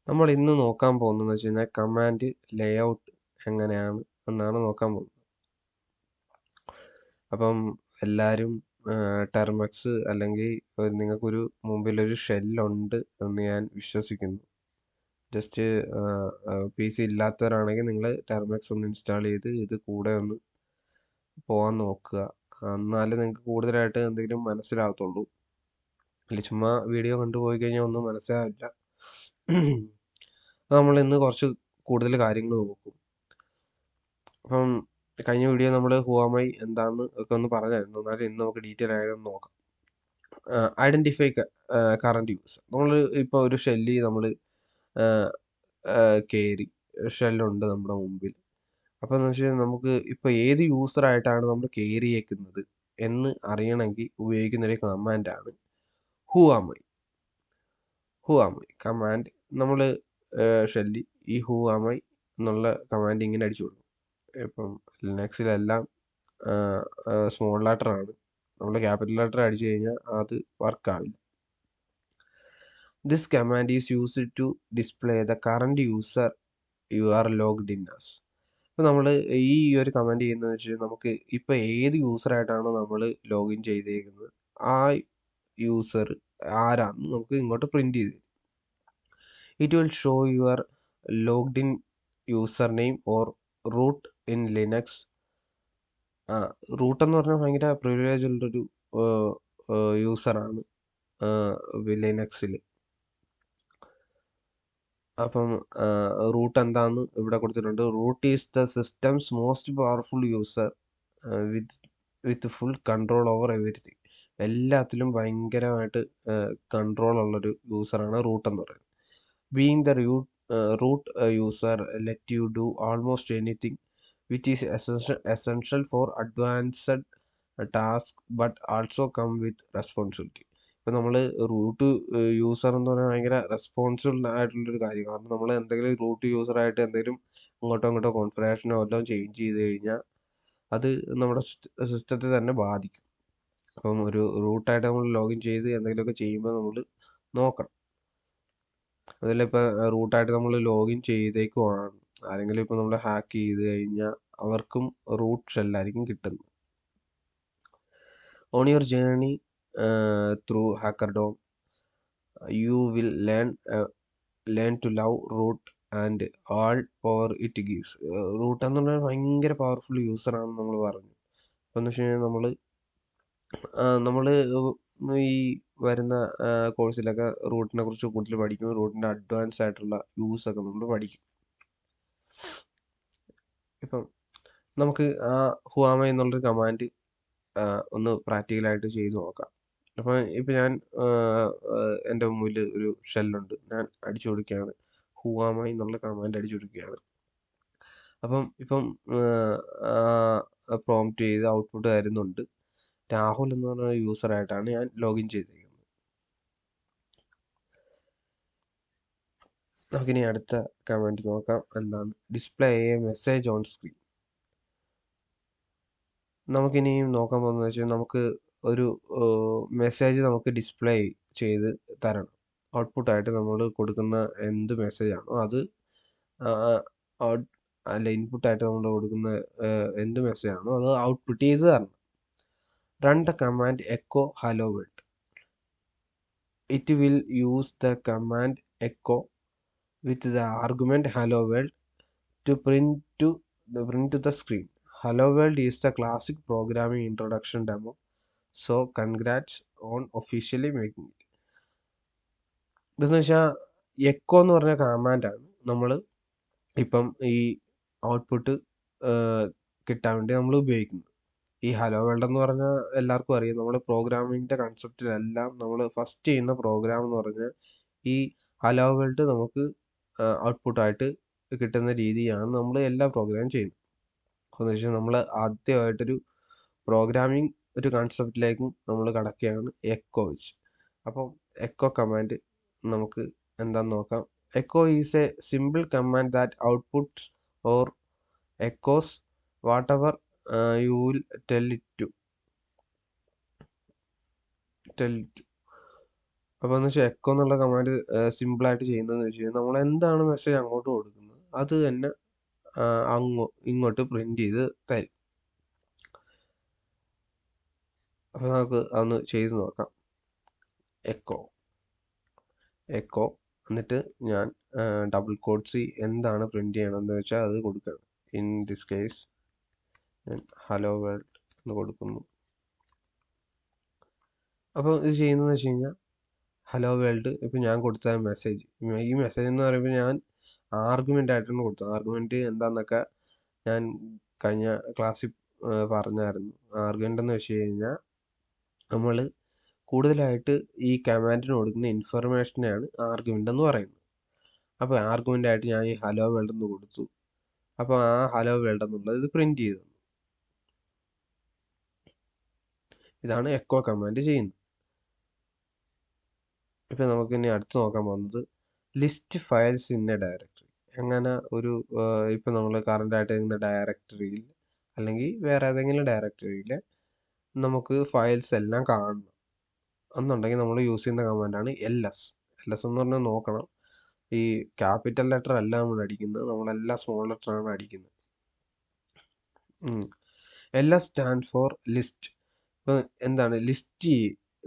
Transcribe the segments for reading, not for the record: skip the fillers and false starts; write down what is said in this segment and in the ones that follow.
നമ്മൾ ഇന്ന് നോക്കാൻ പോകുന്നതെന്ന് വെച്ച് കഴിഞ്ഞാൽ കമാൻഡ് ലേഔട്ട് എങ്ങനെയാണ് എന്നാണ് നോക്കാൻ പോകുന്നത്. അപ്പം എല്ലാവരും ടെർമെക്സ് അല്ലെങ്കിൽ നിങ്ങൾക്കൊരു മുമ്പിലൊരു ഷെല്ലുണ്ട് എന്ന് ഞാൻ വിശ്വസിക്കുന്നു. ജസ്റ്റ് പി സി ഇല്ലാത്തവരാണെങ്കിൽ നിങ്ങൾ ടെർമെക്സ് ഒന്ന് ഇൻസ്റ്റാൾ ചെയ്ത് ഇത് കൂടെ ഒന്ന് പോകാൻ നോക്കുക. എന്നാലേ നിങ്ങൾക്ക് കൂടുതലായിട്ട് എന്തെങ്കിലും മനസ്സിലാകത്തുള്ളൂ. അല്ല ചുമ്മാ വീഡിയോ കണ്ടുപോയി കഴിഞ്ഞാൽ ഒന്നും മനസ്സിലാവില്ല. നമ്മൾ ഇന്ന് കുറച്ച് കൂടുതൽ കാര്യങ്ങൾ നോക്കും. അപ്പം കഴിഞ്ഞ വീഡിയോ നമ്മൾ ഹുവാമൈ എന്താണെന്ന് ഒക്കെ ഒന്ന് പറഞ്ഞായിരുന്നു. എന്നാലും ഇന്ന് നമുക്ക് ഡീറ്റെയിൽ ആയിട്ട് ഒന്ന് നോക്കാം. Identify current use. നമ്മൾ ഇപ്പോൾ ഒരു ഷെല്ല് നമ്മൾ കയറി, ഷെല്ലുണ്ട് നമ്മുടെ മുമ്പിൽ. അപ്പോൾ എന്ന് വെച്ച് കഴിഞ്ഞാൽ നമുക്ക് ഇപ്പോൾ ഏത് യൂസറായിട്ടാണ് നമ്മൾ കയറിയേക്കുന്നത് എന്ന് അറിയണമെങ്കിൽ ഉപയോഗിക്കുന്ന ഒരു കമാൻഡാണ് ഹുവാമൈ. ഹുവാമൈ കമാൻഡ് നമ്മൾ ഷെല്ലി ഈ ഹുവാമൈ എന്നുള്ള കമാൻഡ് ഇങ്ങനെ അടിച്ചു കൊടുക്കും. ഇപ്പം ലിനക്സിലെല്ലാം സ്മോൾ ലെറ്റർ ആണ്. നമ്മൾ ക്യാപിറ്റൽ ലെറ്റർ അടിച്ചു കഴിഞ്ഞാൽ അത് വർക്ക് ആവില്ല. This command is used to display the current user you are logged in as. ഇപ്പം നമ്മൾ ഈ ഒരു കമാൻഡ് ചെയ്യുന്നതെന്ന് വെച്ചാൽ നമുക്ക് ഇപ്പോൾ ഏത് യൂസറായിട്ടാണോ നമ്മൾ ലോഗിൻ ചെയ്തേക്കുന്നത് ആ യൂസർ ആരാന്ന് നമുക്ക് ഇങ്ങോട്ട് പ്രിന്റ് ചെയ്ത് തരും. It will show your logged in username or root in Linux. Root എന്ന് പറഞ്ഞാൽ ഭയങ്കര പ്രിവിലേജ് ഉള്ളൊരു യൂസറാണ് ലിനക്സിൽ. അപ്പം റൂട്ട് എന്താന്ന് ഇവിടെ കൊടുത്തിട്ടുണ്ട്. Root is the system's most powerful user with full control over everything. എല്ലാത്തിലും ഭയങ്കരമായിട്ട് കൺട്രോൾ ഉള്ളൊരു യൂസറാണ് റൂട്ട് എന്ന് പറയുന്നത്. Being the root user let you do almost anything which is essential for advanced task but also come with responsibility. ഇപ്പം നമ്മൾ root user എന്ന് പറഞ്ഞാൽ ഭയങ്കര റെസ്പോൺസിബിൾ ആയിട്ടുള്ളൊരു കാര്യം. കാരണം നമ്മൾ എന്തെങ്കിലും റൂട്ട് യൂസറായിട്ട് എന്തെങ്കിലും അങ്ങോട്ടോ കോൺഫിഗറേഷനോ എല്ലാം ചേഞ്ച് ചെയ്ത് കഴിഞ്ഞാൽ അത് നമ്മുടെ സിസ്റ്റത്തെ തന്നെ ബാധിക്കും. അപ്പം ഒരു റൂട്ടായിട്ട് നമ്മൾ ലോഗിൻ ചെയ്ത് എന്തെങ്കിലുമൊക്കെ ചെയ്യുമ്പോൾ നമ്മൾ നോക്കണം. അതിലിപ്പോൾ റൂട്ടായിട്ട് നമ്മൾ ലോഗിൻ ചെയ്തേക്കുവാണ്, ആരെങ്കിലും ഇപ്പോൾ നമ്മൾ ഹാക്ക് ചെയ്ത് കഴിഞ്ഞാൽ അവർക്കും റൂട്ട് ഷെല്ലായിരിക്കും കിട്ടുന്നത്. On your journey through Hackerdom you will learn to love root and all power it gives. Root എന്ന് പറഞ്ഞാൽ ഭയങ്കര പവർഫുൾ യൂസറാണെന്ന് നമ്മൾ പറഞ്ഞു. അപ്പോൾ എന്ന് വെച്ച് കഴിഞ്ഞാൽ നമ്മൾ ഈ വരുന്ന കോഴ്സിലൊക്കെ റൂട്ടിനെ കുറിച്ച് കൂടുതൽ പഠിക്കും. റൂട്ടിൻ്റെ അഡ്വാൻസ് ആയിട്ടുള്ള യൂസ് ഒക്കെ നമ്മൾ പഠിക്കും. ഇപ്പം നമുക്ക് ആ ഹുവാമൈ എന്നുള്ളൊരു കമാൻഡ് ഒന്ന് പ്രാക്ടിക്കലായിട്ട് ചെയ്ത് നോക്കാം. അപ്പം ഇപ്പം ഞാൻ എൻ്റെ മുമ്പിൽ ഒരു ഷെല്ലുണ്ട്, ഞാൻ അടിച്ചു കൊടുക്കുകയാണ്, ഹുവാമൈ എന്നുള്ള കമാൻഡ് അടിച്ചു കൊടുക്കുകയാണ്. അപ്പം ഇപ്പം പ്രോംപ്റ്റ് ചെയ്ത് ഔട്ട്പുട്ട് വരുന്നുണ്ട്. രാഹുൽ എന്ന് പറഞ്ഞ യൂസറായിട്ടാണ് ഞാൻ ലോഗിൻ ചെയ്തിരിക്കുന്നത്. നമുക്കിനി അടുത്ത കമാൻഡ് നോക്കാം. എന്താണ്? Display A message on screen. നമുക്കിനി നോക്കാൻ പോകുന്നത് വെച്ചാൽ നമുക്ക് ഒരു മെസ്സേജ് നമുക്ക് ഡിസ്പ്ലേ ചെയ്ത് തരണം. ഔട്ട്പുട്ടായിട്ട് നമ്മൾ കൊടുക്കുന്ന എന്ത് മെസ്സേജാണോ അത് അല്ല ഇൻപുട്ടായിട്ട് നമ്മൾ കൊടുക്കുന്ന എന്ത് മെസ്സേജാണോ അത് ഔട്ട്പുട്ട് ചെയ്ത് തരണം. Run the command echo hello world. It will use the command echo with the argument hello world to print to the screen. Hello World is the classic programming introduction demo. So congrats on officially making it. ഇതെന്ന് വെച്ചാൽ echo എന്ന് പറഞ്ഞ കമാൻഡാണ് നമ്മൾ ഇപ്പം ഈ output കിട്ടാൻ വേണ്ടി നമ്മൾ ഉപയോഗിക്കുന്നത്. ഈ ഹലോ വേൾഡ് എന്ന് പറഞ്ഞാൽ എല്ലാവർക്കും അറിയാം. നമ്മൾ പ്രോഗ്രാമിങ്ങിൻ്റെ കൺസെപ്റ്റിലെല്ലാം നമ്മൾ ഫസ്റ്റ് ചെയ്യുന്ന പ്രോഗ്രാം എന്ന് പറഞ്ഞാൽ ഈ ഹലോ വേൾഡ് നമുക്ക് ഔട്ട്പുട്ടായിട്ട് കിട്ടുന്ന രീതിയാണ് നമ്മൾ എല്ലാ പ്രോഗ്രാം ചെയ്യുന്നത്. എന്ന് വെച്ചാൽ നമ്മൾ ആദ്യമായിട്ടൊരു പ്രോഗ്രാമിംഗ് ഒരു കൺസെപ്റ്റിലേക്കും നമ്മൾ കടക്കുകയാണ് എക്കോ വെച്ച്. അപ്പം എക്കോ കമാൻഡ് നമുക്ക് എന്താന്ന് നോക്കാം. Echo is a simple command that outputs or echoes whatever you will tell it to. അപ്പോൾ എന്ന് വെച്ചാൽ എക്കോ എന്നുള്ള കമാൻഡ് സിമ്പിളായിട്ട് ചെയ്യുന്നതെന്ന് വെച്ച് കഴിഞ്ഞാൽ നമ്മൾ എന്താണ് മെസ്സേജ് അങ്ങോട്ട് കൊടുക്കുന്നത് അത് തന്നെ ഇങ്ങോട്ട് പ്രിന്റ് ചെയ്ത് തരും. അപ്പോൾ നമുക്ക് അതൊന്ന് ചെയ്ത് നോക്കാം. എക്കോ എന്നിട്ട് ഞാൻ ഡബിൾ കോട്ട്സ് എന്താണ് പ്രിന്റ് ചെയ്യണമെന്ന് വെച്ചാൽ അത് കൊടുക്കണം. ഇൻ ദിസ് കേസ് ഞാൻ ഹലോ വേൾഡ് എന്ന് കൊടുക്കുന്നു. അപ്പോൾ ഇത് ചെയ്യുന്നതെന്ന് വെച്ച് കഴിഞ്ഞാൽ ഹലോ വേൾഡ് ഇപ്പോൾ ഞാൻ കൊടുത്ത മെസ്സേജ്, ഈ മെസ്സേജ് എന്ന് പറയുമ്പോൾ ഞാൻ ആർഗ്യുമെൻ്റ് ആയിട്ടാണ് കൊടുത്തത്. ആർഗ്യുമെൻ്റ് എന്താണെന്നൊക്കെ ഞാൻ കഴിഞ്ഞ ക്ലാസ്സിൽ പറഞ്ഞായിരുന്നു. ആർഗ്യുമെൻ്റ് എന്ന് വെച്ച് കഴിഞ്ഞാൽ നമ്മൾ കൂടുതലായിട്ട് ഈ കമാൻഡിന് കൊടുക്കുന്ന ഇൻഫർമേഷനെയാണ് ആർഗ്യുമെൻ്റ് എന്ന് പറയുന്നത്. അപ്പോൾ ആർഗ്യുമെൻ്റ് ആയിട്ട് ഞാൻ ഈ ഹലോ വേൾഡ് എന്ന് കൊടുത്തു. അപ്പോൾ ആ ഹലോ വേൾഡ് എന്നുള്ളത് ഇത് പ്രിന്റ് ചെയ്തു. ഇതാണ് എക്കോ കമാൻഡ് ചെയ്യുന്നത്. ഇപ്പം നമുക്ക് ഇനി അടുത്ത് നോക്കാൻ പോകുന്നത് list files in A directory. അങ്ങനെ ഒരു ഇപ്പം നമ്മൾ കറണ്ട് ആയിട്ട് ഇരിക്കുന്ന ഡയറക്ടറിയിൽ അല്ലെങ്കിൽ വേറെ ഏതെങ്കിലും ഡയറക്ടറിയിൽ നമുക്ക് ഫയൽസ് എല്ലാം കാണണം എന്നുണ്ടെങ്കിൽ നമ്മൾ യൂസ് ചെയ്യുന്ന കമാൻഡാണ് ls. ls എന്ന് പറഞ്ഞാൽ നോക്കണം, ഈ ക്യാപിറ്റൽ ലെറ്റർ അല്ല നമ്മൾ അടിക്കുന്നത്, നമ്മളെല്ലാം സ്മോൾ ലെറ്റർ ആണ് അടിക്കുന്നത്. ls stand for list. ഇപ്പം എന്താണ്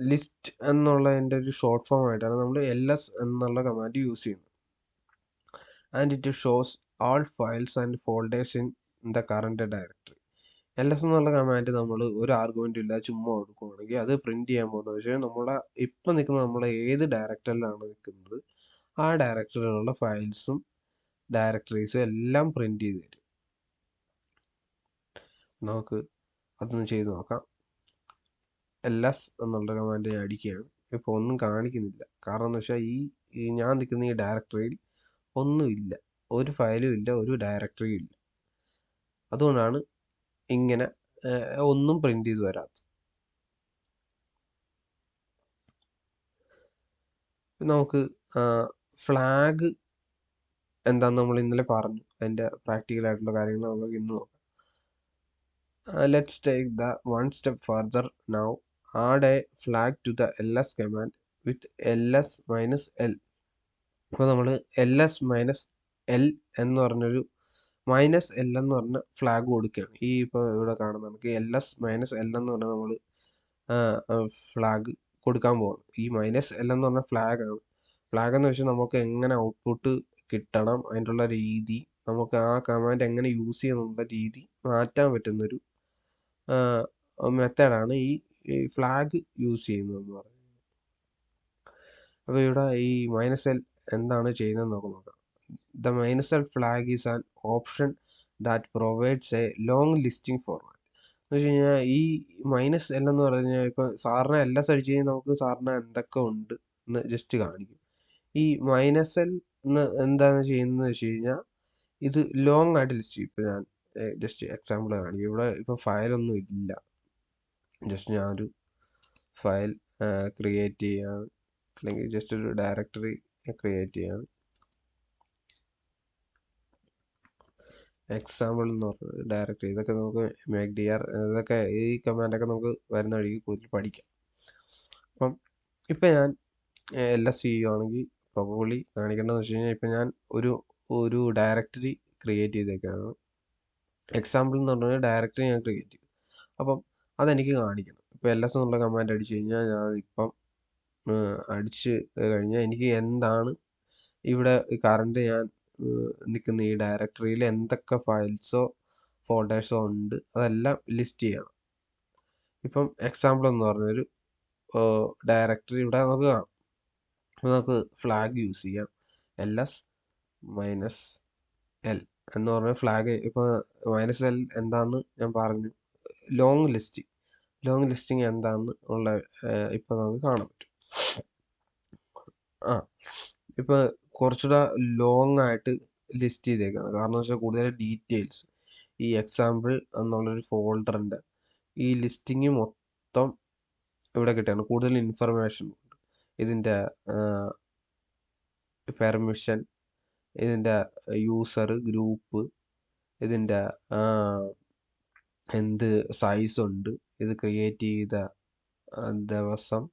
ലിസ്റ്റ് എന്നുള്ളതിൻ്റെ ഒരു ഷോർട്ട് ഫോം ആയിട്ടാണ് നമ്മൾ ls എന്നുള്ള കമാൻഡ് യൂസ് ചെയ്യുന്നത്. And it shows all files and folders in the current directory. ls എന്നുള്ള കമാൻഡ് നമ്മൾ ഒരു ആർഗ്യുമെൻറ്റും ഇല്ല ചുമ്മാ കൊടുക്കുകയാണെങ്കിൽ അത് പ്രിന്റ് ചെയ്യാൻ പോകുന്നത് പക്ഷേ നമ്മളെ ഇപ്പം നിൽക്കുന്ന നമ്മൾ ഏത് ഡയറക്ടറിയിലാണ് നിൽക്കുന്നത് ആ ഡയറക്ടറിയിലുള്ള ഫയൽസും ഡയറക്ടറീസും എല്ലാം പ്രിന്റ് ചെയ്ത് തരും. നമുക്ക് അതൊന്ന് ചെയ്ത് നോക്കാം. ls എന്നുള്ള കമാൻഡ് ഞാൻ അടിക്കുകയാണ്. ഇപ്പോൾ ഒന്നും കാണിക്കുന്നില്ല, കാരണം എന്ന് വെച്ചാൽ ഈ ഞാൻ നിൽക്കുന്ന ഈ ഡയറക്ടറിയിൽ ഒന്നുമില്ല, ഒരു ഫയലും ഇല്ല, ഒരു ഡയറക്ടറിയും ഇല്ല. അതുകൊണ്ടാണ് ഇങ്ങനെ ഒന്നും പ്രിന്റ് ചെയ്ത് വരാത്തത്. നമുക്ക് ഫ്ലാഗ് എന്താന്ന് നമ്മൾ ഇന്നലെ പറഞ്ഞു, അതിൻ്റെ പ്രാക്ടിക്കൽ ആയിട്ടുള്ള കാര്യങ്ങൾ നമുക്ക് ഇന്ന് നോക്കാം. Let's take the one step further now. Add a flag to the ls command with ls -l. അപ്പോൾ നമ്മൾ ls -l എന്ന് പറഞ്ഞൊരു -l എന്ന് പറഞ്ഞ ഫ്ലാഗ് കൊടുക്കുകയാണ്. ഈ ഇപ്പോൾ ഇവിടെ കാണുന്ന നമുക്ക് ls -l എന്ന് പറഞ്ഞാൽ നമ്മൾ ഫ്ലാഗ് കൊടുക്കാൻ പോകുന്നു. ഈ -l എന്ന് പറഞ്ഞ ഫ്ലാഗ് ആണ്. ഫ്ലാഗ് എന്ന് വെച്ചാൽ നമുക്ക് എങ്ങനെ ഔട്ട്പുട്ട് കിട്ടണം, അതിൻ്റെ രീതി, നമുക്ക് ആ കമാൻഡ് എങ്ങനെ യൂസ് ചെയ്യുന്നുള്ള രീതി മാറ്റാൻ പറ്റുന്നൊരു മെത്തേഡാണ് ഈ ഫ്ലാഗ് യൂസ് ചെയ്യുന്നതെന്ന് പറയുന്നത്. അപ്പോൾ ഇവിടെ ഈ -l എന്താണ് ചെയ്യുന്നതെന്ന് നമുക്ക് നോക്കാം. The -l flag is an option that provides A long listing format. എന്ന് വെച്ച് കഴിഞ്ഞാൽ ഈ -l എന്ന് പറഞ്ഞു കഴിഞ്ഞാൽ ഇപ്പോൾ സാറിന് ls അടിച്ച് കഴിഞ്ഞാൽ നമുക്ക് സാറിന് എന്തൊക്കെ ഉണ്ട് എന്ന് ജസ്റ്റ് കാണിക്കും. ഈ -l എന്താണ് ചെയ്യുന്നത് വെച്ച് കഴിഞ്ഞാൽ ഇത് ലോങ് ആയിട്ട് ലിസ്റ്റ് ചെയ്യും. ഇപ്പോൾ ഞാൻ ജസ്റ്റ് എക്സാമ്പിൾ കാണിക്കും. ഇവിടെ ഇപ്പോൾ ഫയലൊന്നും ഇല്ല, ജസ്റ്റ് ഞാനൊരു ഫയൽ ക്രിയേറ്റ് ചെയ്യാണ്, അല്ലെങ്കിൽ ജസ്റ്റ് ഒരു ഡയറക്ടറി ക്രിയേറ്റ് ചെയ്യാണ്. എക്സാമ്പിൾ എന്ന് പറഞ്ഞ ഡയറക്ടറി, ഇതൊക്കെ നമുക്ക് മേക്ക് dr ഇതൊക്കെ ഈ കമാൻഡൊക്കെ നമുക്ക് വരുന്ന വഴിക്ക് കൂടുതൽ പഠിക്കാം. അപ്പം ഇപ്പം ഞാൻ ls ചെയ്യുകയാണെങ്കിൽ പ്രോബബ്ലി കാണിക്കേണ്ടതെന്ന് വെച്ച് കഴിഞ്ഞാൽ ഇപ്പം ഞാൻ ഒരു ഡയറക്ടറി ക്രിയേറ്റ് ചെയ്തേക്കാണ്. എക്സാമ്പിൾ എന്ന് പറഞ്ഞാൽ ഡയറക്ടറി ഞാൻ ക്രിയേറ്റ് ചെയ്തു. അപ്പം അതെനിക്ക് കാണിക്കണം. ഇപ്പോൾ ls എന്നുള്ള കമാൻഡ് അടിച്ചു കഴിഞ്ഞാൽ ഞാൻ ഇപ്പം അടിച്ച് കഴിഞ്ഞാൽ എനിക്ക് എന്താണ് ഇവിടെ കറണ്ട് ഞാൻ നിൽക്കുന്ന ഈ ഡയറക്ടറിയിൽ എന്തൊക്കെ ഫയൽസോ ഫോൾഡേഴ്സോ ഉണ്ട് അതെല്ലാം ലിസ്റ്റ് ചെയ്യണം. ഇപ്പം എക്സാമ്പിൾ എന്ന് പറഞ്ഞൊരു ഡയറക്ടറി ഇവിടെ നമുക്ക് കാണാം. അപ്പോൾ നമുക്ക് ഫ്ലാഗ് യൂസ് ചെയ്യാം. ls -l എന്ന് പറഞ്ഞ ഫ്ലാഗ്. ഇപ്പോൾ -l എന്താണെന്ന് ഞാൻ പറഞ്ഞു. ലോങ് ലിസ്റ്റിംഗ് എന്താണെന്ന് ഉള്ള ഇപ്പോൾ നമുക്ക് കാണാൻ പറ്റും. ഇപ്പോൾ കുറച്ചുകൂടെ ലോങ് ആയിട്ട് ലിസ്റ്റ് ചെയ്തേക്കാണ്, കാരണം എന്ന് വെച്ചാൽ കൂടുതൽ ഡീറ്റെയിൽസ് ഈ എക്സാമ്പിൾ എന്നുള്ളൊരു ഫോൾഡറിൻ്റെ ഈ ലിസ്റ്റിംഗ് മൊത്തം ഇവിടെ കിട്ടുകയാണ്. കൂടുതൽ ഇൻഫർമേഷൻ ഉണ്ട്, ഇതിൻ്റെ പെർമിഷൻ, ഇതിൻ്റെ യൂസർ ഗ്രൂപ്പ്, ഇതിൻ്റെ എന്ത് സൈസ് ഉണ്ട്, ഇത് ക്രിയേറ്റ് ചെയ്ത ദിവസം,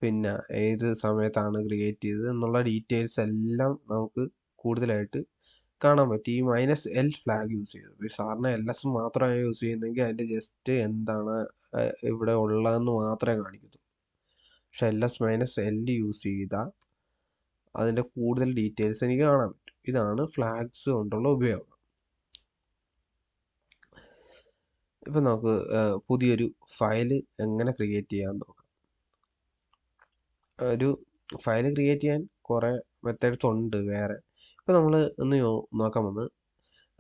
പിന്നെ ഏത് സമയത്താണ് ക്രിയേറ്റ് ചെയ്തത് എന്നുള്ള ഡീറ്റെയിൽസ് എല്ലാം നമുക്ക് കൂടുതലായിട്ട് കാണാൻ പറ്റും ഈ -l ഫ്ലാഗ് യൂസ് ചെയ്തത്. സാറിന് ls മാത്രമാണ് യൂസ് ചെയ്യുന്നതെങ്കിൽ അതിൻ്റെ ജസ്റ്റ് എന്താണ് ഇവിടെ ഉള്ളതെന്ന് മാത്രമേ കാണിക്കത്തുള്ളൂ. പക്ഷെ -l യൂസ് ചെയ്താൽ അതിൻ്റെ കൂടുതൽ ഡീറ്റെയിൽസ് എനിക്ക് കാണാൻ പറ്റും. ഇതാണ് ഫ്ലാഗ്സ് കൊണ്ടുള്ള ഉപയോഗം. ഇപ്പം നമുക്ക് പുതിയൊരു ഫയൽ എങ്ങനെ ക്രിയേറ്റ് ചെയ്യാമെന്ന് നോക്കാം. ഒരു ഫയൽ ക്രിയേറ്റ് ചെയ്യാൻ കുറേ മെത്തേഡ്സ് ഉണ്ട് വേറെ. ഇപ്പം നമ്മൾ ഒന്ന് നോക്കാൻ വന്നത്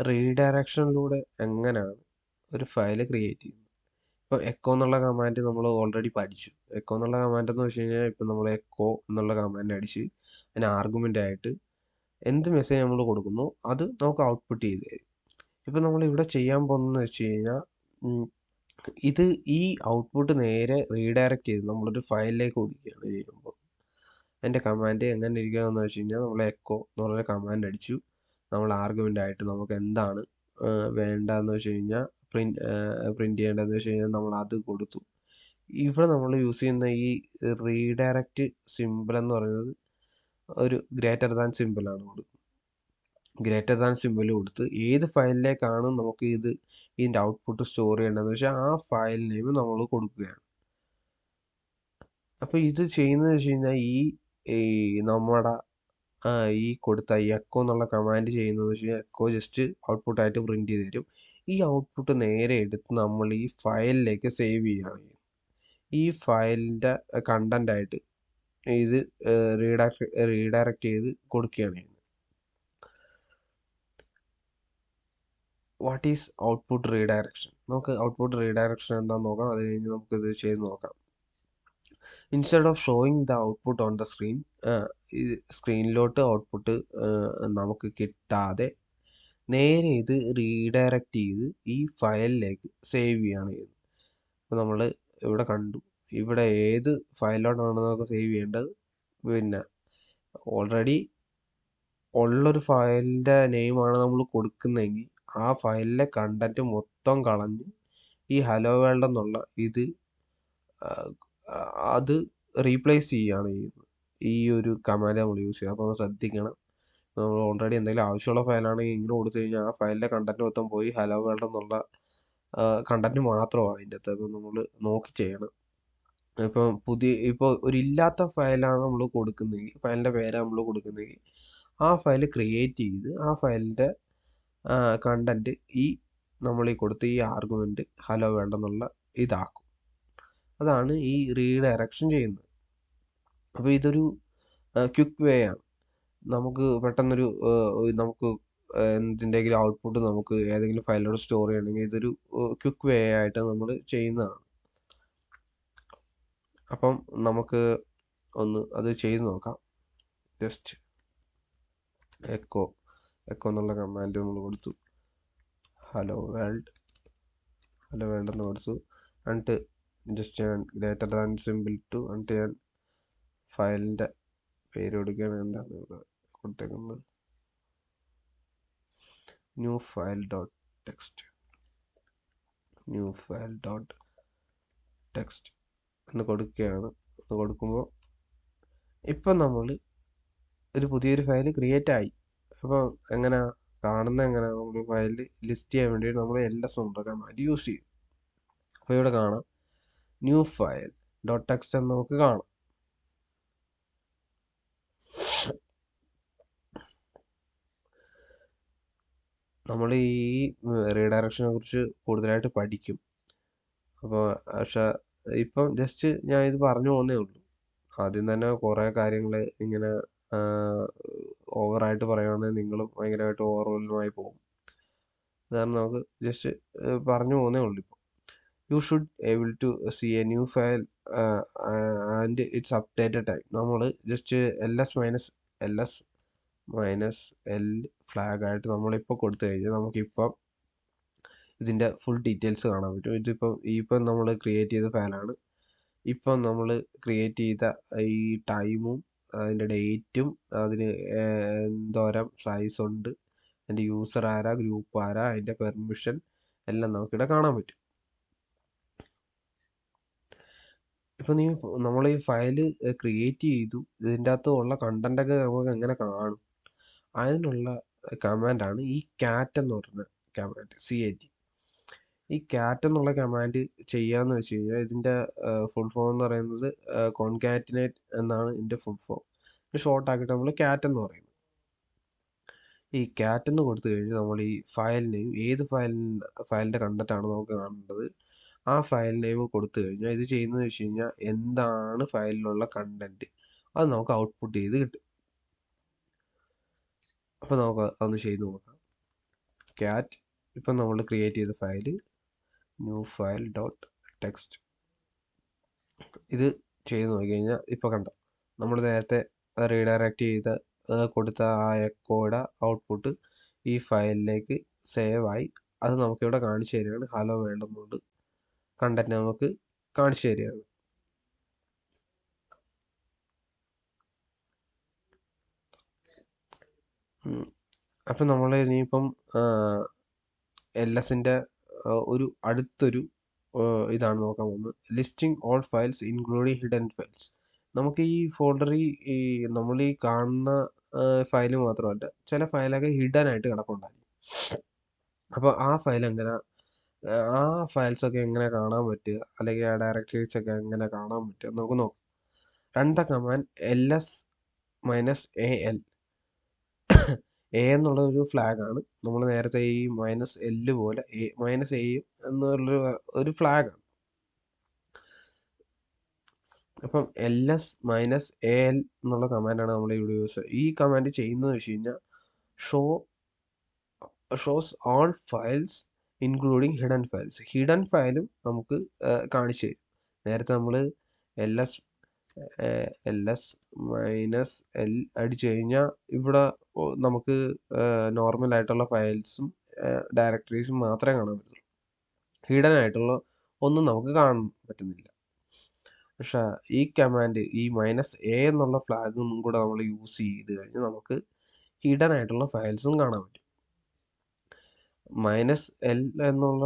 റീഡയറക്ഷനിലൂടെ എങ്ങനെയാണ് ഒരു ഫയൽ ക്രിയേറ്റ് ചെയ്യുന്നത്. ഇപ്പോൾ എക്കോ എന്നുള്ള കമാൻഡ് നമ്മൾ ഓൾറെഡി പഠിച്ചു. എക്കോ എന്നുള്ള കമാൻഡ് എന്ന് വെച്ച് കഴിഞ്ഞാൽ ഇപ്പം നമ്മൾ എക്കോ എന്നുള്ള കമാൻഡ് അടിച്ച് അതിന് ആർഗ്യുമെൻ്റ് ആയിട്ട് എന്ത് മെസ്സേജ് നമ്മൾ കൊടുക്കുന്നു അത് നമുക്ക് ഔട്ട്പുട്ട് ചെയ്ത് തരും. ഇപ്പം നമ്മൾ ഇവിടെ ചെയ്യാൻ പോകുന്നതെന്ന് വെച്ച് കഴിഞ്ഞാൽ ഇത് ഈ ഔട്ട്പുട്ട് നേരെ റീഡയറക്റ്റ് ചെയ്ത് നമ്മളൊരു ഫയലിലേക്ക് കൊടുക്കുകയാണ് ചെയ്യുമ്പോൾ. അതിൻ്റെ കമാൻഡ് എങ്ങനെ ഇരിക്കുകയെന്ന് വെച്ച് കഴിഞ്ഞാൽ നമ്മൾ എക്കോ എന്ന് പറഞ്ഞ കമാൻഡ് അടിച്ചു. നമ്മൾ ആർഗ്യുമെൻ്റ് ആയിട്ട് നമുക്ക് എന്താണ് വേണ്ടതെന്ന് വെച്ച് കഴിഞ്ഞാൽ പ്രിൻറ്റ് ചെയ്യേണ്ടതെന്ന് വെച്ച് കഴിഞ്ഞാൽ നമ്മൾ അത് കൊടുത്തു. ഇവിടെ നമ്മൾ യൂസ് ചെയ്യുന്ന ഈ റീഡയറക്റ്റ് സിമ്പിൾ എന്ന് പറയുന്നത് ഒരു ഗ്രേറ്റർ ദാൻ സിമ്പിളാണ് കൊടുക്കുന്നത്. ഗ്രേറ്റർ ദാൻ സിമ്പിൾ കൊടുത്ത് ഏത് ഫയലിലേക്കാണ് നമുക്ക് ഇതിൻ്റെ ഔട്ട്പുട്ട് സ്റ്റോർ ചെയ്യേണ്ടതെന്ന് വെച്ചാൽ ആ ഫയൽ നെയിം നമ്മൾ കൊടുക്കുകയാണ്. അപ്പോൾ ഇത് ചെയ്യുന്നത് വെച്ച് കഴിഞ്ഞാൽ ഈ നമ്മുടെ ഈ കൊടുത്ത ഈ എക്കോ എന്നുള്ള കമാൻഡ് ചെയ്യുന്നത് വെച്ച് കഴിഞ്ഞാൽ എക്കോ ജസ്റ്റ് ഔട്ട്പുട്ടായിട്ട് പ്രിൻറ്റ് ചെയ്ത് തരും. ഈ ഔട്ട്പുട്ട് നേരെ എടുത്ത് നമ്മൾ ഈ ഫയലിലേക്ക് സേവ് ചെയ്യുകയാണ് ചെയ്യുന്നത്. ഈ ഫയലിൻ്റെ കണ്ടൻ്റ് ആയിട്ട് ഇത് റീഡയറക്റ്റ് ചെയ്ത് കൊടുക്കുകയാണ് ചെയ്യുന്നത്. What is output redirection? നമുക്ക് ഔട്ട്പുട്ട് റീഡയറക്ഷൻ എന്താണെന്ന് നോക്കാം. അത് കഴിഞ്ഞ് നമുക്കിത് ചെയ്ത് നോക്കാം. Instead of showing the output on the screen, ഈ സ്ക്രീനിലോട്ട് ഔട്ട്പുട്ട് നമുക്ക് കിട്ടാതെ നേരെ ഇത് റീഡയറക്റ്റ് ചെയ്ത് ഈ ഫയലിലേക്ക് സേവ് ചെയ്യുകയാണ് ചെയ്യുന്നത്. അപ്പോൾ നമ്മൾ ഇവിടെ കണ്ടു, ഇവിടെ ഏത് ഫയലിലോട്ടാണ് നമുക്ക് സേവ് ചെയ്യേണ്ടത്. പിന്നെ ഓൾറെഡി ഉള്ളൊരു ഫയലിൻ്റെ നെയിമാണ് നമ്മൾ കൊടുക്കുന്നതെങ്കിൽ ആ ഫയലിലെ കണ്ടൻറ്റ് മൊത്തം കളഞ്ഞ് ഈ ഹലോ വേൾഡ് എന്നുള്ള ഇത് അത് റീപ്ലേസ് ചെയ്യുകയാണ് ചെയ്യുന്നത്. ഈ ഒരു കമാൻഡ് നമ്മൾ യൂസ് ചെയ്യുക. അപ്പോൾ ശ്രദ്ധിക്കണം, നമ്മൾ ഓൾറെഡി എന്തെങ്കിലും ആവശ്യമുള്ള ഫയലാണെങ്കിൽ ഇങ്ങനെ കൊടുത്തു കഴിഞ്ഞാൽ ആ ഫയലിലെ കണ്ടൻറ്റ് മൊത്തം പോയി ഹലോ വേൾഡ് എന്നുള്ള കണ്ടൻറ്റ് മാത്രമാണ് അതിൻ്റെ അകത്ത്. അപ്പോൾ നമ്മൾ നോക്കി ചെയ്യണം. ഇപ്പോൾ ഒരു ഇല്ലാത്ത ഫയലാണ് നമ്മൾ കൊടുക്കുന്നതെങ്കിൽ, ഫയലിൻ്റെ പേരാണ് നമ്മൾ കൊടുക്കുന്നതെങ്കിൽ ആ ഫയൽ ക്രിയേറ്റ് ചെയ്ത് ആ ഫയലിൻ്റെ കണ്ടൻറ്റ് ഈ നമ്മൾ ഈ കൊടുത്ത ഈ ആർഗ്യുമെൻറ്റ് ഹലോ വേൾഡ് എന്നുള്ള ഇതാക്കും. അതാണ് ഈ റീഡയറക്ഷൻ ചെയ്യുന്നത്. അപ്പോൾ ഇതൊരു ക്വിക്ക് വേ ആണ്. നമുക്ക് പെട്ടെന്നൊരു നമുക്ക് എന്തിൻ്റെയെങ്കിലും ഔട്ട്പുട്ട് നമുക്ക് ഏതെങ്കിലും ഫയലിലോട് സ്റ്റോർ ചെയ്യണമെങ്കിൽ ഇതൊരു ക്വിക്ക് വേ ആയിട്ട് നമ്മൾ ചെയ്യുന്നതാണ്. അപ്പം നമുക്ക് ഒന്ന് അത് ചെയ്ത് നോക്കാം. ജസ്റ്റ് എക്കോ എന്നുള്ള കമാൻഡ് നമ്മൾ കൊടുത്തു, ഹലോ വേൾഡ് എന്ന് കൊടുത്തു. എന്നിട്ട് ജസ്റ്റ് ഞാൻ ഗ്രേറ്റർ ദാൻ സിമ്പിൾ ടു എന്നിട്ട് ഞാൻ ഫയലിൻ്റെ പേര് കൊടുക്കുകയാണ്. എന്താണ് ഇവിടെ കൊടുത്തേക്കുന്നത്? ന്യൂ ഫയൽ ഡോട്ട് ടെക്സ്റ്റ് എന്ന് കൊടുക്കുകയാണ്. എന്ന് കൊടുക്കുമ്പോൾ ഇപ്പം നമ്മൾ ഒരു പുതിയൊരു ഫയൽ ക്രിയേറ്റ് ആയി. അപ്പോൾ എങ്ങനെ കാണുന്നത്? എങ്ങനെ നമ്മൾ ഫയൽ ലിസ്റ്റ് ചെയ്യാൻ വേണ്ടിയിട്ട് നമ്മൾ ls എന്നുള്ള കമാൻഡ് യൂസ് ചെയ്യും. അപ്പോൾ ഇവിടെ കാണാം ന്യൂ ഫയൽ ഡോട്ട് ടെക്സ്റ്റ് എന്ന് നമുക്ക് കാണാം. നമ്മൾ ഈ റീഡയറക്ഷനെ കുറിച്ച് കൂടുതലായിട്ട് പഠിക്കും. അപ്പോൾ പക്ഷേ ഇപ്പം ജസ്റ്റ് ഞാൻ ഇത് പറഞ്ഞു പോകുന്നേ ഉള്ളൂ. ആദ്യം തന്നെ കുറേ കാര്യങ്ങൾ ഇങ്ങനെ ഓവറായിട്ട് പറയുകയാണെങ്കിൽ നിങ്ങളും ഭയങ്കരമായിട്ട് ഓവർവെൽമായി പോകും. അതാണ് നമുക്ക് ജസ്റ്റ് പറഞ്ഞു പോകുന്നേ ഉള്ളൂ. ഇപ്പോൾ you should able to see a new file and it's updated time. നമ്മൾ ജസ്റ്റ് ls -l ഫ്ലാഗ് ആയിട്ട് നമ്മളിപ്പോൾ കൊടുത്തു കഴിഞ്ഞാൽ നമുക്കിപ്പം ഇതിൻ്റെ ഫുൾ ഡീറ്റെയിൽസ് കാണാൻ പറ്റും. ഇപ്പം നമ്മൾ ക്രിയേറ്റ് ചെയ്ത ഫയലാണ്. ഇപ്പം നമ്മൾ ക്രിയേറ്റ് ചെയ്ത ഈ ടൈമും അതിൻ്റെ ഡേറ്റും അതിന് എന്തോരം സൈസ് ഉണ്ട്, അതിൻ്റെ യൂസർ ആരാ, ഗ്രൂപ്പ് ആരാ, അതിൻ്റെ പെർമിഷൻ എല്ലാം നമുക്കിവിടെ കാണാൻ പറ്റും. ഇപ്പം നമ്മൾ ഈ ഫയല് ക്രിയേറ്റ് ചെയ്തു, ഇതിൻ്റെ അകത്ത് ഉള്ള കണ്ടൻ്റൊക്കെ നമുക്ക് എങ്ങനെ കാണും? അതിനുള്ള കമാൻഡാണ് ഈ CAT എന്ന് പറയുന്ന കമാൻഡ്, CAT. ഈ CAT എന്നുള്ള കമാൻഡ് ചെയ്യാന്ന് വെച്ച് കഴിഞ്ഞാൽ ഇതിൻ്റെ ഫുൾ ഫോം എന്ന് പറയുന്നത് കോൺകാറ്റിനേറ്റ് എന്നാണ് ഇതിൻ്റെ ഫുൾ ഫോം. ഷോർട്ട് ആക്കിയിട്ട് നമ്മൾ CAT എന്ന് പറയുന്നത്. ഈ CAT എന്ന് കൊടുത്തു കഴിഞ്ഞാൽ നമ്മൾ ഈ ഫയൽ നെയിം, ഏത് ഫയലിൻ്റെ കണ്ടൻ്റാണ് നമുക്ക് കാണേണ്ടത്, ആ ഫയൽ നെയിം കൊടുത്തു കഴിഞ്ഞാൽ ഇത് ചെയ്യുന്നത് വെച്ച് കഴിഞ്ഞാൽ എന്താണ് ഫയലിലുള്ള കണ്ടന്റ് അത് നമുക്ക് ഔട്ട്പുട്ട് ചെയ്ത് കിട്ടും. അപ്പോൾ നമുക്ക് അതൊന്ന് ചെയ്ത് നോക്കാം. CAT, ഇപ്പം നമ്മൾ ക്രിയേറ്റ് ചെയ്ത file new file dot text, ഇത് ചെയ്ത് നോക്കി കഴിഞ്ഞാൽ ഇപ്പോൾ കണ്ടോ, നമ്മൾ നേരത്തെ റീഡയറക്റ്റ് ചെയ്ത കൊടുത്ത ആ എക്കോയുടെ ഔട്ട്പുട്ട് ഈ ഫയലിലേക്ക് സേവ് ആയി. അത് നമുക്കിവിടെ കാണിച്ചു തരികയാണ്. ഹലോ വേൾഡ് എന്നുകൊണ്ട് കണ്ടന്റ് നമുക്ക് കാണിച്ചു തരികയാണ്. അപ്പം നമ്മൾ ഇനിയിപ്പം LSൻ്റെ ഒരു അടുത്തൊരു ഇതാണ് നോക്കാൻ പോകുന്നത്, listing all files including hidden files. നമുക്ക് ഈ ഫോൾഡറിൽ ഈ നമ്മൾ ഈ കാണുന്ന ഫയൽ മാത്രമല്ല, ചില ഫയലൊക്കെ ഹിഡൻ ആയിട്ട് കിടപ്പുണ്ടായിരിക്കും. അപ്പോൾ ആ ഫയൽസൊക്കെ എങ്ങനെ കാണാൻ പറ്റുക, അല്ലെങ്കിൽ ആ ഡയറക്ടറീസ് ഒക്കെ എങ്ങനെ കാണാൻ പറ്റുക നമുക്ക് നോക്കാം. Run the command ls-al. A എന്നുള്ള ഒരു ഫ്ലാഗാണ്. നമ്മൾ നേരത്തെ ഈ -l പോലെ -a എന്നുള്ള ഫ്ലാഗാണ്. അപ്പം ls-al എന്നുള്ള കമാൻഡാണ് നമ്മൾ ഇവിടെ യൂസ് ചെയ്യുന്നത്. ഈ കമാൻഡ് ചെയ്യുന്നത് വെച്ച് കഴിഞ്ഞാൽ shows all files including hidden files. Hidden ഫയലും നമുക്ക് കാണിച്ചു തരും. നേരത്തെ നമ്മൾ ls -l അടിച്ചു കഴിഞ്ഞാൽ ഇവിടെ നമുക്ക് നോർമൽ ആയിട്ടുള്ള ഫയൽസും ഡയറക്ടറീസും മാത്രമേ കാണാൻ പറ്റുള്ളൂ. ഹിഡൻ ആയിട്ടുള്ള ഒന്നും നമുക്ക് കാണാൻ പറ്റുന്നില്ല. പക്ഷേ ഈ കമാൻഡ് ഈ -a എന്നുള്ള ഫ്ലാഗും കൂടെ നമ്മൾ യൂസ് ചെയ്ത് കഴിഞ്ഞാൽ നമുക്ക് ഹിഡൻ ആയിട്ടുള്ള ഫയൽസും കാണാൻ പറ്റും. -l എന്നുള്ള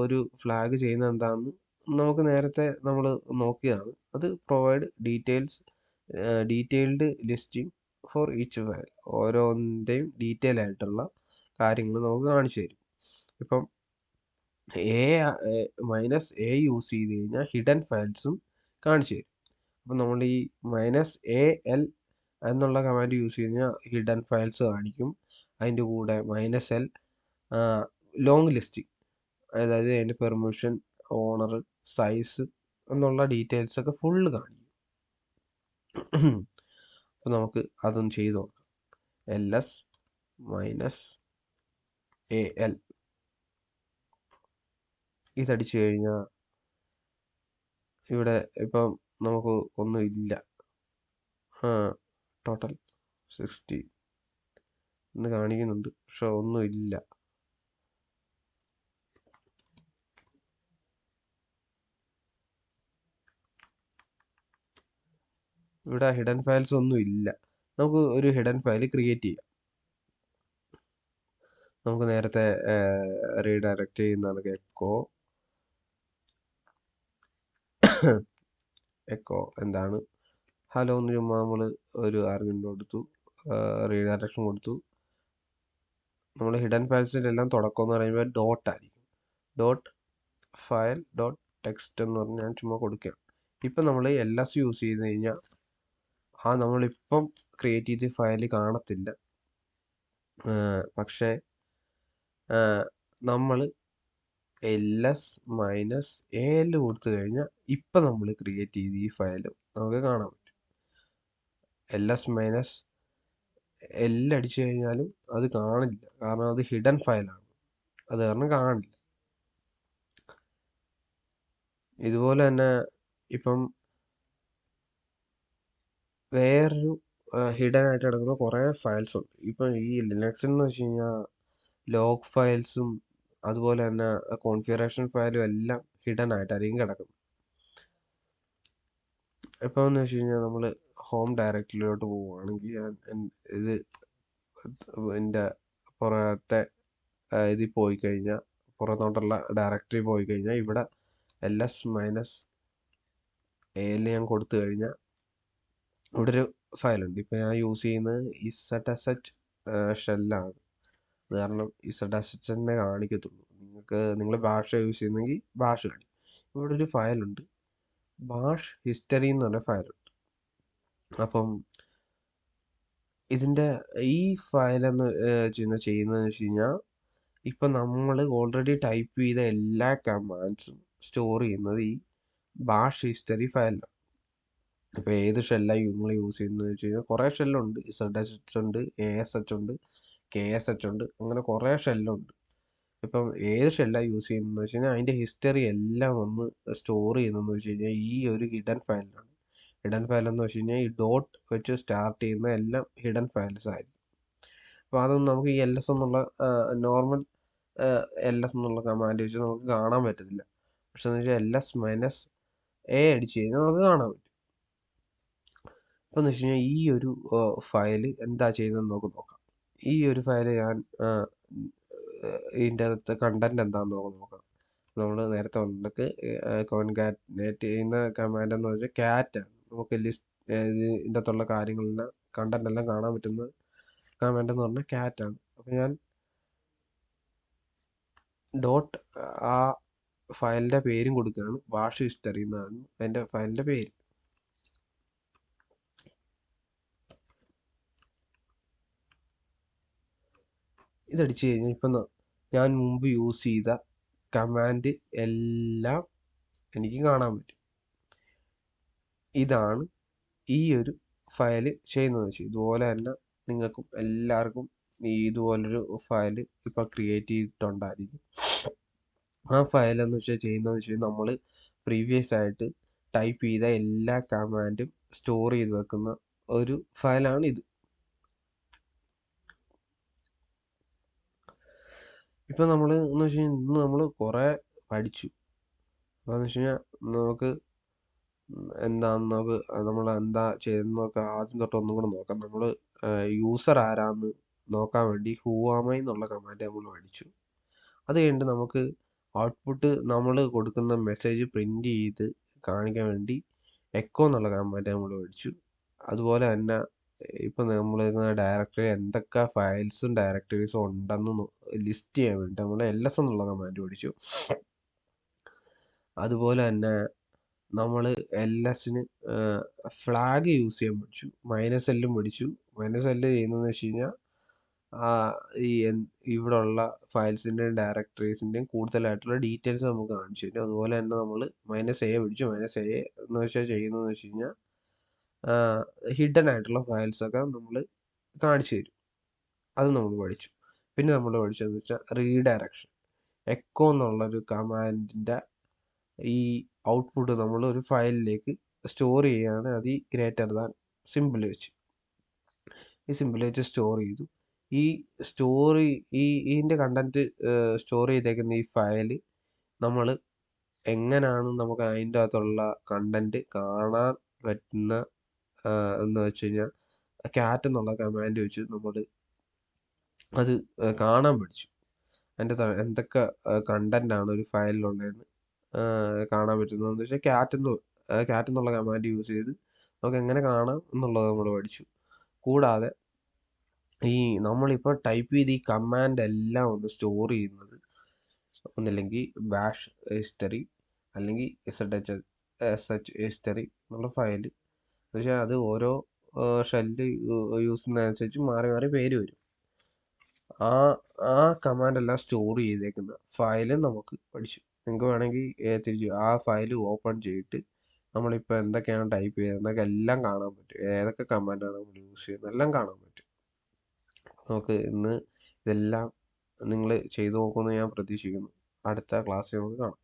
ഒരു ഫ്ലാഗ് ചെയ്യുന്നത് എന്താണെന്ന് നമുക്ക് നേരത്തെ നമ്മൾ നോക്കിയതാണ്. അത് provide detailed listing for each file. ഓരോന്നിൻ്റെയും ഡീറ്റെയിൽ ആയിട്ടുള്ള കാര്യങ്ങൾ നമുക്ക് കാണിച്ചു തരും. ഇപ്പം -a യൂസ് ചെയ്ത് കഴിഞ്ഞാൽ ഹിഡൻ ഫയൽസും കാണിച്ചു തരും. അപ്പം നമ്മൾ ഈ -al എന്നുള്ള കമാൻഡ് യൂസ് ചെയ്ത് കഴിഞ്ഞാൽ ഹിഡൻ ഫയൽസ് കാണിക്കും. അതിൻ്റെ കൂടെ -l ലോങ് ലിസ്റ്റിംഗ്, അതായത് അതിൻ്റെ പെർമിഷൻ, ഓണർ, സൈസ് എന്നുള്ള ഡീറ്റെയിൽസ് ഒക്കെ ഫുള്ള് കാണിക്കും. അപ്പോൾ നമുക്ക് അതൊന്ന് ചെയ്ത് നോക്കാം. ls-al ഇതടിച്ചു കഴിഞ്ഞാൽ ഇവിടെ ഇപ്പം നമുക്ക് ഒന്നും ഇല്ല. ടോട്ടൽ 60 എന്ന് കാണിക്കുന്നുണ്ട്, പക്ഷെ ഒന്നും ഇല്ല. ഇവിടെ ഹിഡൻ ഫയൽസ് ഒന്നും ഇല്ല. നമുക്ക് ഒരു ഹിഡൻ ഫയൽ ക്രിയേറ്റ് ചെയ്യാം. നമുക്ക് നേരത്തെ റീഡയറക്റ്റ് ചെയ്യുന്നതാണ് എക്കോ എന്താണ്, ഹലോ എന്ന് ചുമ്മാ നമ്മൾ ഒരു ആർഗ്യുമെന്റ് കൊടുത്തു, റീഡയറക്ഷൻ കൊടുത്തു. നമ്മൾ ഹിഡൻ ഫയൽസിൻ്റെ എല്ലാം തുടക്കം എന്ന് പറയുമ്പോൾ ഡോട്ട് ആയിരിക്കും. ഡോട്ട് ഫയൽ ഡോട്ട് ടെക്സ്റ്റ് എന്ന് പറഞ്ഞ് ഞാൻ ചുമ്മാ കൊടുക്കുകയാണ്. ഇപ്പം നമ്മൾ ls യൂസ് ചെയ്ത് കഴിഞ്ഞാൽ നമ്മളിപ്പം ക്രിയേറ്റ് ചെയ്ത ഫയൽ കാണത്തില്ല. പക്ഷേ നമ്മൾ ls-al കൊടുത്തു കഴിഞ്ഞാൽ ഇപ്പം നമ്മൾ ക്രിയേറ്റ് ചെയ്ത ഈ ഫയൽ നമുക്ക് കാണാൻ പറ്റും. ls-l അടിച്ചു കഴിഞ്ഞാലും അത് കാണില്ല, കാരണം അത് ഹിഡൻ ഫയലാണ്. അത് കാരണം കാണില്ല. ഇതുപോലെ തന്നെ ഇപ്പം വേറൊരു ഹിഡൻ ആയിട്ട് കിടക്കുന്ന കുറേ ഫയൽസ് ഉണ്ട്. ഇപ്പം ഈ ലിനക്സിൽ എന്ന് വെച്ച് കഴിഞ്ഞാൽ ലോഗ് ഫയൽസും അതുപോലെ തന്നെ കോൺഫിഗറേഷൻ ഫയലും എല്ലാം ഹിഡൻ ആയിട്ടായിരിക്കും കിടക്കുന്നത്. ഇപ്പം എന്ന് വെച്ച് കഴിഞ്ഞാൽ നമ്മൾ ഹോം ഡയറക്ടറിയിലോട്ട് പോവുകയാണെങ്കിൽ ഇത് എൻ്റെ പുറത്തെ ഇതിൽ പോയി കഴിഞ്ഞാൽ, പുറത്തോട്ടുള്ള ഡയറക്ടറി പോയി കഴിഞ്ഞാൽ ഇവിടെ ls-l എയിൽ ഞാൻ കൊടുത്തു കഴിഞ്ഞാൽ ഇവിടെ ഒരു ഫയലുണ്ട്. ഇപ്പോൾ ഞാൻ യൂസ് ചെയ്യുന്നത് ZSH ഷെല്ലാണ്. അത് കാരണം ZSH തന്നെ കാണിക്കത്തുള്ളൂ. നിങ്ങൾ ഭാഷ യൂസ് ചെയ്യുന്നെങ്കിൽ ഭാഷ കാണിക്കും. ഇവിടെ ഒരു ഫയലുണ്ട്, ബാഷ് ഹിസ്റ്ററി എന്ന് പറഞ്ഞ ഫയലുണ്ട്. അപ്പം ഇതിൻ്റെ ഈ ഫയലെന്ന് ചെയ്യുന്നതെന്ന് വെച്ച് കഴിഞ്ഞാൽ ഇപ്പം നമ്മൾ ഓൾറെഡി ടൈപ്പ് ചെയ്ത എല്ലാ കമാൻഡ്സും സ്റ്റോർ ചെയ്യുന്നത് ഈ ബാഷ് ഹിസ്റ്ററി ഫയലിലാണ്. ഇപ്പോൾ ഏത് ഷെല്ലാണ് നിങ്ങൾ യൂസ് ചെയ്യുന്നത് വെച്ച് കഴിഞ്ഞാൽ കുറേ ഷെല്ലുണ്ട്. ZSH ഉണ്ട്, ASH ഉണ്ട്, KSH ഉണ്ട്, അങ്ങനെ കുറേ ഷെല്ലുണ്ട്. ഇപ്പം ഏത് ഷെല്ലാണ് യൂസ് ചെയ്യുന്നതെന്ന് വെച്ച് കഴിഞ്ഞാൽ അതിൻ്റെ ഹിസ്റ്ററി എല്ലാം ഒന്ന് സ്റ്റോർ ചെയ്യുന്നതെന്ന് വെച്ച് കഴിഞ്ഞാൽ ഈ ഒരു ഹിഡൻ ഫയലിലാണ്. ഹിഡൻ ഫയൽ എന്ന് വെച്ച് കഴിഞ്ഞാൽ ഈ ഡോട്ട് വെച്ച് സ്റ്റാർട്ട് ചെയ്യുന്ന എല്ലാം ഹിഡൻ ഫയൽസ് ആയിരിക്കും. അപ്പോൾ അതൊന്നും നമുക്ക് ഈ LS എന്നുള്ള നോർമൽ LS എന്നുള്ള കമാൻഡ് വെച്ച് നമുക്ക് കാണാൻ പറ്റത്തില്ല. പക്ഷെ എന്ന് വെച്ചാൽ LS-A അടിച്ച് കഴിഞ്ഞാൽ നമുക്ക് കാണാൻ പറ്റും. അപ്പോൾ എന്ന് വെച്ച് കഴിഞ്ഞാൽ ഈ ഒരു ഫയൽ എന്താ ചെയ്യുന്നതെന്ന് നമുക്ക് നോക്കാം. ഈ ഒരു ഫയൽ ഞാൻ ഇതിൻ്റെ അകത്ത് കണ്ടന്റ് എന്താണെന്ന് നോക്കാം. നമ്മൾ നേരത്തെ വന്നിട്ട് കോൺകാറ്റിനേറ്റ് ചെയ്യുന്ന കമാൻഡ് എന്ന് വെച്ചാൽ ക്യാറ്റ് ആണ്. നമുക്ക് ഇതിൻ്റെ അകത്തുള്ള കാര്യങ്ങളെല്ലാം കണ്ടന്റ് എല്ലാം കാണാൻ പറ്റുന്ന കമാൻഡ് എന്ന് പറഞ്ഞാൽ ക്യാറ്റ് ആണ്. അപ്പോൾ ഞാൻ ഡോട്ട് ആ ഫയലിൻ്റെ പേരും കൊടുക്കുകയാണ്, ബാഷ് ഹിസ്റ്ററി എന്നാണ് അതിൻ്റെ ഫയലിൻ്റെ പേര്. ഇതടിച്ച് കഴിഞ്ഞാൽ ഇപ്പം ഞാൻ മുമ്പ് യൂസ് ചെയ്ത കമാൻഡ് എല്ലാം എനിക്ക് കാണാൻ പറ്റും. ഇതാണ് ഈ ഒരു ഫയൽ ചെയ്യുന്നത് വെച്ച്. ഇതുപോലെ തന്നെ നിങ്ങൾക്കും എല്ലാവർക്കും ഇതുപോലൊരു ഫയൽ ഇപ്പോൾ ക്രിയേറ്റ് ചെയ്തിട്ടുണ്ടായിരിക്കും. ആ ഫയൽ എന്ന് വെച്ചാൽ ചെയ്യുന്നതെന്ന് വെച്ചാൽ നമ്മൾ പ്രീവിയസ് ആയിട്ട് ടൈപ്പ് ചെയ്ത എല്ലാ കമാൻഡും സ്റ്റോർ ചെയ്ത് വെക്കുന്ന ഒരു ഫയലാണ് ഇത്. ഇപ്പം നമ്മൾ എന്ന് വെച്ച് കഴിഞ്ഞാൽ ഇന്ന് നമ്മൾ കുറേ പഠിച്ചു. അപ്പോൾ എന്ന് വെച്ച് കഴിഞ്ഞാൽ നമുക്ക് നമ്മൾ എന്താ ചെയ്യുന്നതൊക്കെ ആദ്യം തൊട്ട് ഒന്നും കൂടെ നോക്കാം. നമ്മൾ യൂസർ ആരാന്ന് നോക്കാൻ വേണ്ടി ഹൂ ആം ഐ എന്നുള്ള കമാൻഡ് നമ്മൾ പഠിച്ചു. അത് കഴിഞ്ഞിട്ട് നമുക്ക് ഔട്ട്പുട്ട് നമ്മൾ കൊടുക്കുന്ന മെസ്സേജ് പ്രിന്റ് ചെയ്ത് കാണിക്കാൻ വേണ്ടി എക്കോ എന്നുള്ള കമാൻഡ് നമ്മൾ പഠിച്ചു. അതുപോലെ തന്നെ ഇപ്പം നമ്മൾ ഡയറക്ടറി എന്തൊക്കെ ഫയൽസും ഡയറക്ടറീസും ഉണ്ടെന്ന് ലിസ്റ്റ് ചെയ്യാൻ വേണ്ടി നമ്മൾ LS എന്നുള്ള കമാൻഡ് പഠിച്ചു. അതുപോലെ തന്നെ നമ്മൾ LSന് ഫ്ലാഗ് യൂസ് ചെയ്യാൻ പഠിച്ചു. -L പഠിച്ചു. -L ചെയ്യുന്നതെന്ന് വെച്ച് കഴിഞ്ഞാൽ ഇവിടെ ഉള്ള ഫയൽസിൻ്റെയും ഡയറക്ടറീസിൻ്റെയും കൂടുതലായിട്ടുള്ള ഡീറ്റെയിൽസ് നമുക്ക് കാണിച്ചു തരും. അതുപോലെ തന്നെ നമ്മൾ -A പഠിച്ചു. -A എന്ന് വെച്ചാൽ ചെയ്യുന്നതെന്ന് വെച്ച് കഴിഞ്ഞാൽ ഹിഡൻ ആയിട്ടുള്ള ഫയൽസൊക്കെ നമ്മൾ കാണിച്ചു തരും. അത് നമ്മൾ പഠിച്ചു. പിന്നെ നമ്മൾ പഠിച്ചതെന്ന് വെച്ചാൽ റീഡയറക്ഷൻ. എക്കോ എന്നുള്ളൊരു കമാൻഡിൻ്റെ ഈ ഔട്ട്പുട്ട് നമ്മൾ ഒരു ഫയലിലേക്ക് സ്റ്റോർ ചെയ്യുകയാണ്. അത് ഈ ഗ്രേറ്റർ ദാൻ സിമ്പിൾ വെച്ച് സ്റ്റോർ ചെയ്തു. ഇതിൻ്റെ കണ്ടന്റ് സ്റ്റോർ ചെയ്തേക്കുന്ന ഈ ഫയൽ നമ്മൾ എങ്ങനെയാണ് നമുക്ക് അതിൻ്റെ അകത്തുള്ള കണ്ടന്റ് കാണാൻ പറ്റുന്ന എന്ന് വെച്ച് കഴിഞ്ഞാൽ ക്യാറ്റ് എന്നുള്ള കമാൻഡ് വെച്ച് നമ്മൾ അത് കാണാൻ പഠിച്ചു. അതിൻ്റെ എന്തൊക്കെ കണ്ടന്റ് ആണ് ഒരു ഫയലിലുള്ളതെന്ന് കാണാൻ പറ്റുന്നതെന്ന് വെച്ചാൽ ക്യാറ്റ് എന്നുള്ള കമാൻഡ് യൂസ് ചെയ്ത് നമുക്ക് എങ്ങനെ കാണാം എന്നുള്ളത് നമ്മൾ പഠിച്ചു. കൂടാതെ നമ്മളിപ്പോൾ ടൈപ്പ് ചെയ്ത് ഈ കമാൻഡ് എല്ലാം ഒന്ന് സ്റ്റോർ ചെയ്യുന്നത് ഒന്നില്ലെങ്കിൽ ബാഷ് ഹിസ്റ്ററി അല്ലെങ്കിൽ ZSH ഹിസ്റ്ററി എന്നുള്ള ഫയൽ. പക്ഷേ അത് ഓരോ ഷെല്ല് യൂസ് ചെയ്യുന്നതനുസരിച്ച് മാറി മാറി പേര് വരും. ആ കമാൻഡ് എല്ലാം സ്റ്റോർ ചെയ്തേക്കുന്ന ഫയലും നമുക്ക് പഠിച്ചു. നിങ്ങൾക്ക് വേണമെങ്കിൽ തിരിച്ച് ആ ഫയൽ ഓപ്പൺ ചെയ്തിട്ട് നമ്മളിപ്പോൾ എന്തൊക്കെയാണ് ടൈപ്പ് ചെയ്തതെന്നൊക്കെ എല്ലാം കാണാൻ പറ്റും. ഏതൊക്കെ കമാൻഡാണ് നമ്മൾ യൂസ് ചെയ്യുന്നത് എല്ലാം കാണാൻ പറ്റും. നമുക്ക് ഇന്ന് ഇതെല്ലാം നിങ്ങൾ ചെയ്തു നോക്കുമെന്ന് ഞാൻ പ്രതീക്ഷിക്കുന്നു. അടുത്ത ക്ലാസ്സിൽ നമുക്ക് കാണാം.